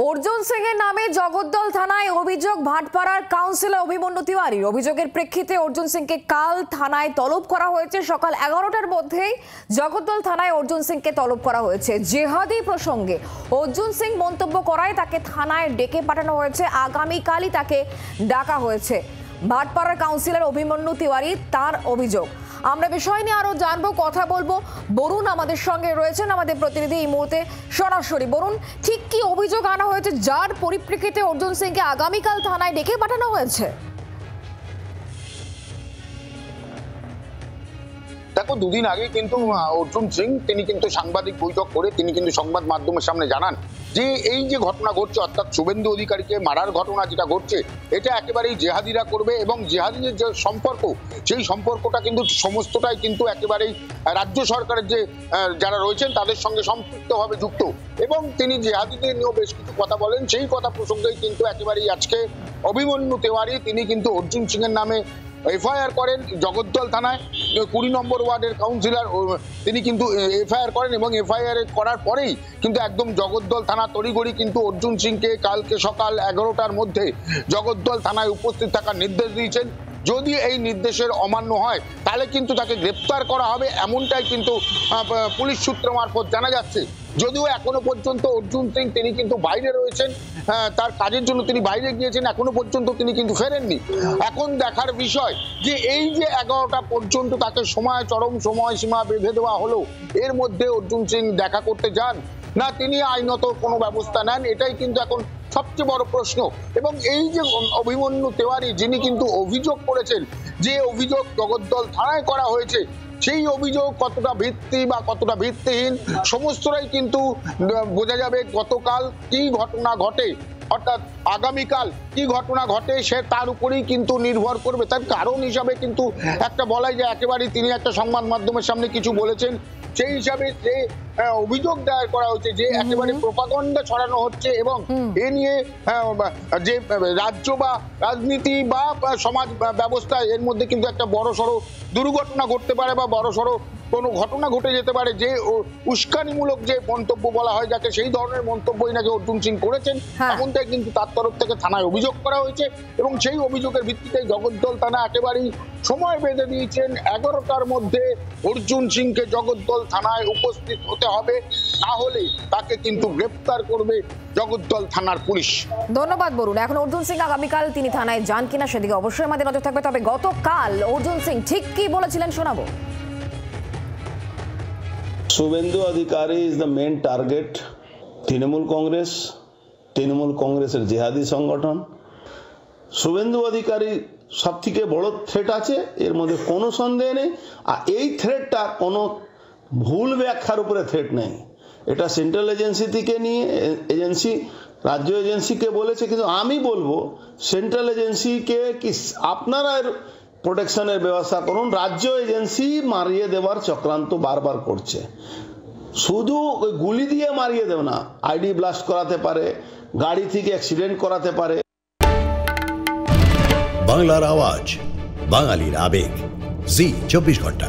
অর্জুন সিং এর নামে জগদ্দল থানায় অভিযোগ ভাটপাড়ার কাউন্সিলর অভিমন্যু তিওয়ারির। অভিযোগের প্রেক্ষিতে অর্জুন সিংকে কাল থানায় তলব করা হয়েছে। সকাল 11টার মধ্যেই জগদ্দল থানায় অর্জুন সিংকে তলব করা হয়েছে। জেহাদি প্রসঙ্গে অর্জুন সিং মন্তব্য করায় তাকে থানায় ডেকে পাঠানো হয়েছে। আগামীকালই তাকে ডাকা হয়েছে। ভাটপাড়ার কাউন্সিলর অভিমন্যু তিওয়ারি, তার অভিযোগ। আমরা বিষয় নিয়ে আরো জানবো, কথা বলবো। বরুণ আমাদের সঙ্গে রয়েছেন, আমাদের প্রতিনিধি এই মুহূর্তে সরাসরি। বরুণ, ঠিক কি অভিযোগ আনা হয়েছে যার পরিপ্রেক্ষিতে অর্জুন সিংকে আগামীকাল থানায় ডেকে পাঠানো হয়েছে? দেখো, দুদিন আগে কিন্তু অর্জুন সিং তিনি কিন্তু সাংবাদিক বৈঠক করে তিনি কিন্তু সংবাদ মাধ্যমের সামনে জানান যে এই যে ঘটনা ঘটছে, অর্থাৎ শুভেন্দু অধিকারীকে মারার ঘটনা যেটা ঘটছে, এটা একেবারেই জেহাদিরা করবে এবং জেহাদিদের যে সম্পর্ক, সেই সম্পর্কটা কিন্তু সমস্তটাই কিন্তু একেবারেই রাজ্য সরকারের যে যারা রয়েছেন তাদের সঙ্গে সম্পৃক্তভাবে যুক্ত। এবং তিনি জেহাদিদের নিয়েও বেশ কিছু কথা বলেন। সেই কথা প্রসঙ্গেই কিন্তু একেবারেই আজকে অভিমন্যু তিওয়ারি তিনি কিন্তু অর্জুন সিং এর নামে এফআইআর করেন জগদ্দল থানায়। 20 নম্বর ওয়ার্ডের কাউন্সিলর তিনি কিন্তু এফআইআর করেন এবং এফআইআর করার পরেই কিন্তু একদম জগদ্দল থানা তড়িঘড়ি কিন্তু অর্জুন সিংকে কালকে সকাল 11টার মধ্যে জগদ্দল থানায় উপস্থিত থাকার নির্দেশ দিয়েছেন। যদি এই নির্দেশের অমান্য হয় তাহলে কিন্তু তাকে গ্রেপ্তার করা হবে, এমনটাই কিন্তু পুলিশ সূত্র মারফত জানা যাচ্ছে। যদিও এখনো পর্যন্ত অর্জুন সিং তিনি কিন্তু বাইরে রয়েছেন, তার কাজের জন্য তিনি বাইরে গিয়েছেন, এখনো পর্যন্ত তিনি কিন্তু ফেরেননি। এখন দেখার বিষয় যে এই যে 11টা পর্যন্ত তাকে চরম সময়সীমা বেঁধে দেওয়া হলো, এর মধ্যে অর্জুন সিং দেখা করতে যান না তিনি আইনত কোনো ব্যবস্থা নেন, এটাই কিন্তু এখন সবচেয়ে বড় প্রশ্ন। এবং এই যে অভিমন্যু তিওয়ারি যিনি কিন্তু অভিযোগ করেছেন, যে অভিযোগ জগদ্দল থানায় করা হয়েছে, সেই অভিযোগ কতটা ভিত্তি বা কতটা ভিত্তিহীন সমস্তটাই কিন্তু বোঝা যাবে গতকাল কি ঘটনা ঘটে, অর্থাৎ আগামীকাল কি ঘটনা ঘটে সে তার উপরেই কিন্তু নির্ভর করবে। তার কারণ হিসাবে কিন্তু একটা বলাই যায়, একেবারেই তিনি একটা সংবাদ মাধ্যমের সামনে কিছু বলেছেন, সেই হিসাবে যে অভিযোগ দায়ের করা হচ্ছে যে একেবারে প্রোপাগান্ডা ছড়ানো হচ্ছে এবং এ নিয়ে যে রাজ্য বা রাজনীতি বা সমাজ ব্যবস্থা এর মধ্যে কিন্তু একটা বড়সড় দুর্ঘটনা ঘটতে পারে বা বড়সড় কোনো ঘটনা ঘটে যেতে পারে, যে উস্কানিমূলক যে মন্তব্য বলা হয় যাকে, সেই ধরনের মন্তব্যই নাকি অর্জুন সিং করেছেন, এমনটাই কিন্তু তার তরফ থেকে থানায় অভিযোগ করা হয়েছে। এবং সেই অভিযোগের ভিত্তিতে জগদ্দল থানা একেবারেই সময় বেঁধে দিয়েছেন 11টার মধ্যে অর্জুন সিংকে জগদ্দল থানায় উপস্থিত হতে হবে, না হলে তাকে কিন্তু গ্রেপ্তার করবে জগদ্দল থানার পুলিশ। ধন্যবাদ বরুণ। এখন অর্জুন সিং আগামীকাল তিনি থানায় যান কিনা সেদিকে অবশ্যই আমাদের নজর থাকবে। তবে গতকাল অর্জুন সিং ঠিক কি বলেছিলেন শোনাবো। Subhendu Adhikari is the main target. Trinamool কংগ্রেসের জেহাদি সংগঠন। শুভেন্দু অধিকারী সব থেকে বড় থ্রেট আছে, এর মধ্যে কোনো সন্দেহ নেই। আর এই থ্রেটটা কোনো ভুল ব্যাখ্যার উপরে থ্রেট নেই। এটা সেন্ট্রাল এজেন্সি থেকে নিয়ে রাজ্য এজেন্সিকে বলেছে, কিন্তু আমি বলবো সেন্ট্রাল এজেন্সিকে কি আপনারা প্রোটেকশনের ব্যবস্থা করুন। রাজ্য এজেন্সি মারিয়ে দেওয়ার চক্রান্ত বারবার করছে। শুধু ওই গুলি দিয়ে মারিয়ে দেব না, আইডি ব্লাস্ট করাতে পারে, গাড়ি থেকে অ্যাক্সিডেন্ট করাতে পারে। বাংলার আওয়াজ, বাঙালির আবেগ, জি 24 ঘন্টা।